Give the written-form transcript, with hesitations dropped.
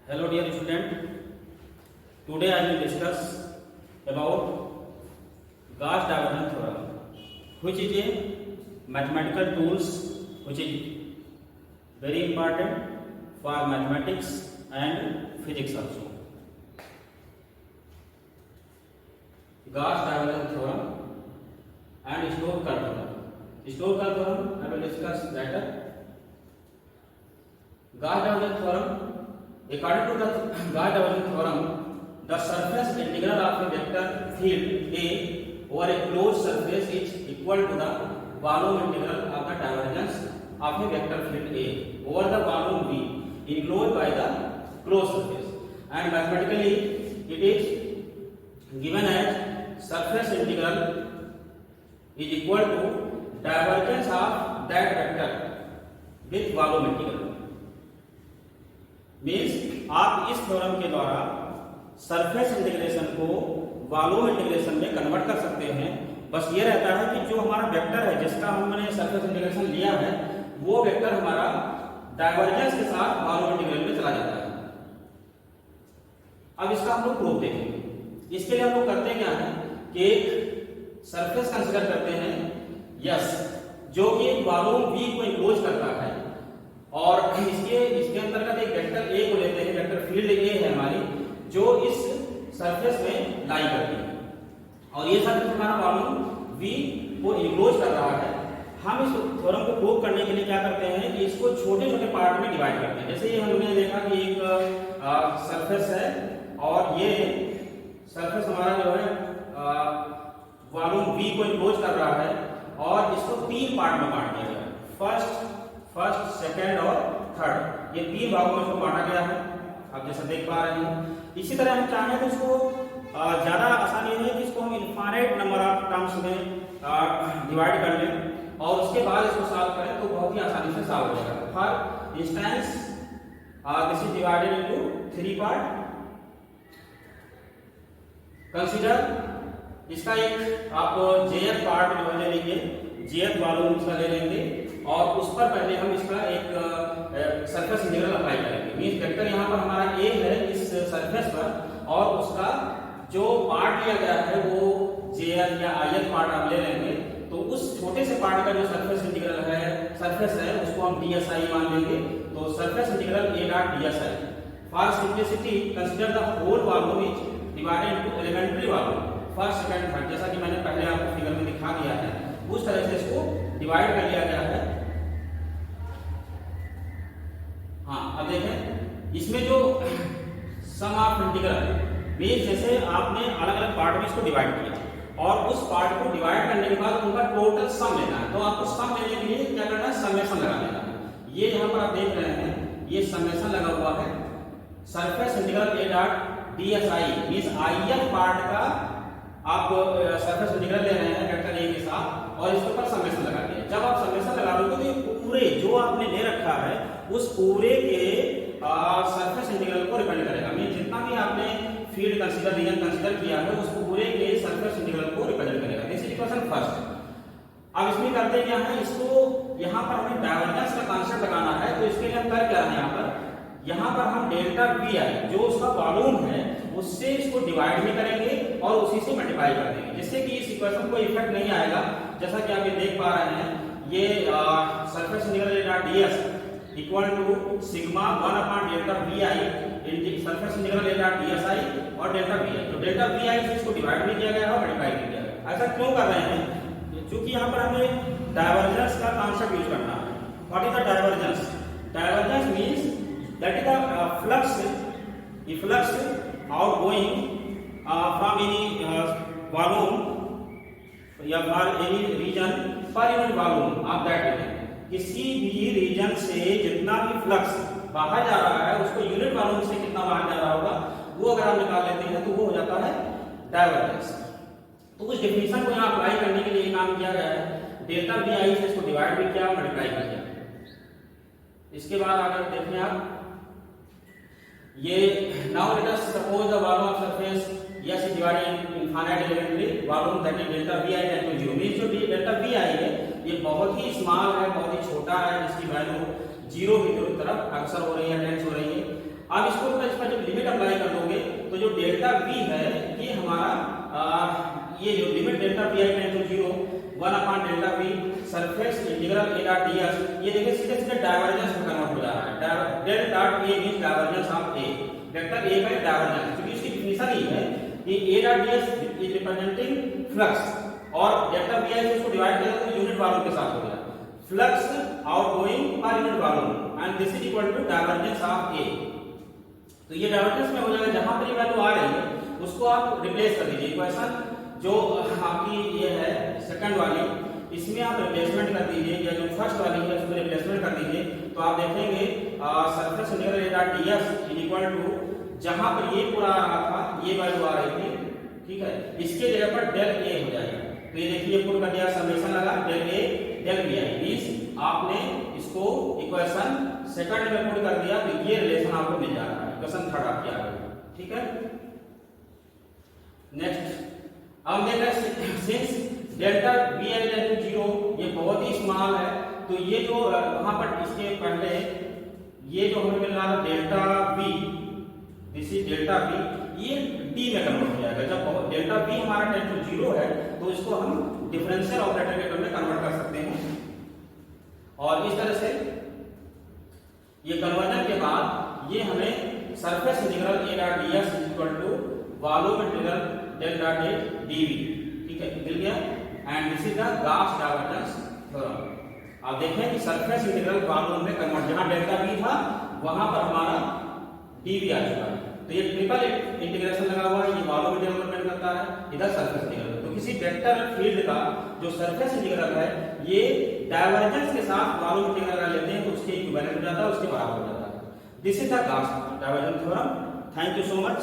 Hello dear student, today I will discuss about Gauss divergence theorem, which is a mathematical tools which is very important for mathematics and physics also. Gauss divergence theorem and Stoker theorem. Stoker theorem I will discuss later. Gauss divergence theorem. According to the Gauss divergence theorem, the surface integral of a vector field A over a closed surface is equal to the volume integral of the divergence of a vector field A over the volume V enclosed by the closed surface. And mathematically, it is given as surface integral is equal to divergence of that vector with volume integral. Means आप इस theorem के द्वारा surface integration को volume integration में convert कर सकते हैं। बस ये रहता है कि जो हमारा वेक्टर है जिसका हमने सरफेस इंटीग्रेशन लिया है वो वेक्टर हमारा डाइवर्जेंस के साथ वॉल्यूम इंटीग्रल में चला जाता है। अब इसका हम लोग प्रूफ देखेंगे। इसके लिए हम लोग करते क्या है कि एक सरफेस कंसीडर करते हैं यस, जो कि वॉल्यूम वी को इनक्लोज करता है और इसके अंतर्गत एक वेक्टर ए को लेते हैं। वेक्टर फील्ड ए है हमारी जो इस सरफेस में लाई करती है और ये सरफेस हमारा वॉल्यूम वी को इनक्लोज कर रहा है। हम इस थ्योरम को प्रूव करने के लिए क्या करते हैं कि इसको छोटे छोटे पार्ट में डिवाइड करते हैं। जैसे ये हमने देखा कि एक सरफेस है और ये सरफेस हमारा जो है वॉल्यूम वी को इनक्लोज कर रहा है और इसको तीन पार्ट में बांट दिया गया है, फर्स्ट, सेकंड और थर्ड। ये तीन भागों में इसको बांटा गया है, आप जैसा देख पा रहे हैं। इसी तरह हम चाहें तो इसको ज्यादा आसानी है कि इसको हम इनफाइनाइट नंबर ऑफ टर्म्स में डिवाइड कर लें और उसके बाद इसको सॉल्व करें तो बहुत ही आसानी से सॉल्व हो जाएगा। For instance this is divided into three part. Consider इसका एक आप जेएफ पार्ट जो है ले लीजिए, जेएफ वॉल्यूम इसका ले लेंगे और उस पर पहले हम इसका एक सरफेस इंटीग्रल अप्लाई करेंगे। मींस वेक्टर यहाँ पर हमारा ए है इस सरफेस पर और उसका जो पार्ट लिया गया है वो जेएल या आईएल पार्ट आप ले लेंगे तो उस छोटे से पार्ट का जो सरफेस इंटीग्रल है सरफेस है उसको हम डीएसआई मान लेंगे। तो surface integral A dot DSI. For simplicity consider the whole volume is divided into elementary volume first, second, third. जैसा कि मैंने पहले आपको फिगर में दिखा दिया है उस तरह से इसको डिवाइड कर लिया गया है। हाँ, अब देखें इसमें जो सम ऑफ इंटीग्रल मींस जैसे आपने अलग अलग पार्ट में इसको डिवाइड किया और उस पार्ट को डिवाइड करने के बाद उनका टोटल सम लेना है। तो आपको सम लेने के लिए क्या करना है, समेशन लगा लेना है। ये यहाँ पर आप देख रहे हैं ये समेशन लगा हुआ है। Surface integral A dot DSi means if part का आप सरफेस इंटीग्रल ले रहे हैं वेक्टर ए के साथ और इसके ऊपर समेशन लगा दिया। जब आप समेशन लगा दोगे तो ये पूरे जो आपने ले रखा है उस पूरे के सरफेस इंटीग्रल को रिप्रेजेंट करेगा। मींस जितना भी आपने फील्ड कंसीडर रीजन कंसीडर किया है उस पूरे के सरफेस इंटीग्रल को रिप्रेजेंट करेगा। This is equation first. अब इसमें करते क्या है, इसको यहाँ पर हमें डाइवर्जेंस का कांसेप्ट लगाना है तो इसके लिए हम कर क्या है यहाँ पर हम डेल्टा वी आई जो उसका वॉल्यूम है उससे इसको डिवाइड भी करेंगे और उसी से मल्टीप्लाई कर देंगे जिससे कि इस इक्वेशन को इफेक्ट नहीं आएगा। जैसा कि आप ये देख पा रहे हैं ये surface integral dot DS equal to sigma 1 upon delta V I surface integral dot DSI और डेल्टा वी आई। तो डेल्टा वी आई से इसको डिवाइड भी किया गया है और मल्टीप्लाई भी किया गया है। ऐसा क्यों कर रहे हैं, क्योंकि यहाँ पर हमें डाइवर्जेंस का कॉन्सेप्ट यूज करना है। What is the divergence? Divergence means that is the flux outgoing from any volume या for any region per unit volume of that region। किसी भी रीजन से जितना भी फ्लक्स बाहर जा रहा है उसको यूनिट वॉल्यूम से कितना बाहर जा रहा होगा वो अगर आप निकाल लेते हैं तो वो हो जाता है डाइवर्जेंस। तो उस डेफिनेशन को यहाँ अप्लाई करने के लिए काम किया गया है। डेल्टा वी आई से इसको डिवाइड भी किया मल्टीप्लाई भी किया। इसके बाद अगर देखें आप ये now let us suppose the volume of surface yes is divided in infinite elementary volume that is delta vi tend to 0 means जो delta vi है ये बहुत ही स्मॉल है, बहुत ही छोटा है जिसकी वैल्यू जीरो की तरफ अक्सर हो रही है, टेंस हो रही है अब इसको इस पर जब लिमिट अप्लाई कर दोगे तो जो डेल्टा v है ये हमारा ये जो limit delta vi tend to 0 1 upon delta v surface integral a dot ds, ये देखिए सीधे सीधे डाइवर्जेंस में कन्वर्ट हो जा रहा है। Del dot a means divergence of a, vector a का डाइवर्जेंस, क्योंकि इसकी डेफिनेशन ही है कि a dot ds is representing flux, और डेल्टा vi से इसको डिवाइड किया तो यूनिट वॉल्यूम के साथ हो गया, flux outgoing per unit volume and this is equal to divergence of a। तो ये डाइवर्जेंस में हो जाएगा, जहां पर ये वैल्यू आ रही है उसको आप रिप्लेस कर दीजिए। इक्वेशन जो आपकी ये है सेकंड वाली, इसमें आप रिप्लेसमेंट कर दीजिए, या जो फर्स्ट वाली है उसमें रिप्लेसमेंट कर दीजिए, तो आप देखेंगे surface integral a dot ds is equal to, जहां पर ये पूरा आ रहा था ये वैल्यू आ रही थी, ठीक है, इसके जगह पर डेल a हो जाएगा। तो ये देखिए पुट कर दिया, समेशन लगा del a del vi, means आपने इसको इक्वेशन सेकंड में पुट कर दिया, तो ये रिलेशन आपको मिल जा रहा है, इक्वेशन थर्ड आपकी आ गई, ठीक है। नेक्स्ट अब देखिए since delta vi tend to 0 ये बहुत ही स्मॉल है, तो ये जो वहां पर इसके पहले ये जो हमें मिल रहा है delta v, this is delta v, ये d में कन्वर्ट हो जाएगा। जब डेल्टा v हमारा टेंड टू 0 है तो इसको हम डिफरेंशियल ऑपरेटर के टर्म में कन्वर्ट कर सकते हैं, और इस तरह से ये कन्वर्जन के बाद ये हमें surface integral a dot ds is equal to volume integral del dot a dv, ठीक है, मिल गया। And this is the Gauss divergence theorem. आप देखें कि सरफेस इंटीग्रल वॉल्यूम में कन्वर्ट, जहां डेल्टा v था वहां पर हमारा dv आ चुका है, तो ये ट्रिपल इंटीग्रेशन लगा हुआ है, ये वॉल्यूम इंटीग्रल पर डिपेंड करता है, इधर सरफेस इंटीग्रल। तो किसी वेक्टर फील्ड का जो सरफेस इंटीग्रल है ये डाइवर्जेंस के साथ वॉल्यूम इंटीग्रल का लेते हैं तो उसके इक्विवेलेंट हो जाता है, उसके बराबर हो जाता है। This is the Gauss divergence theorem. Thank you so much.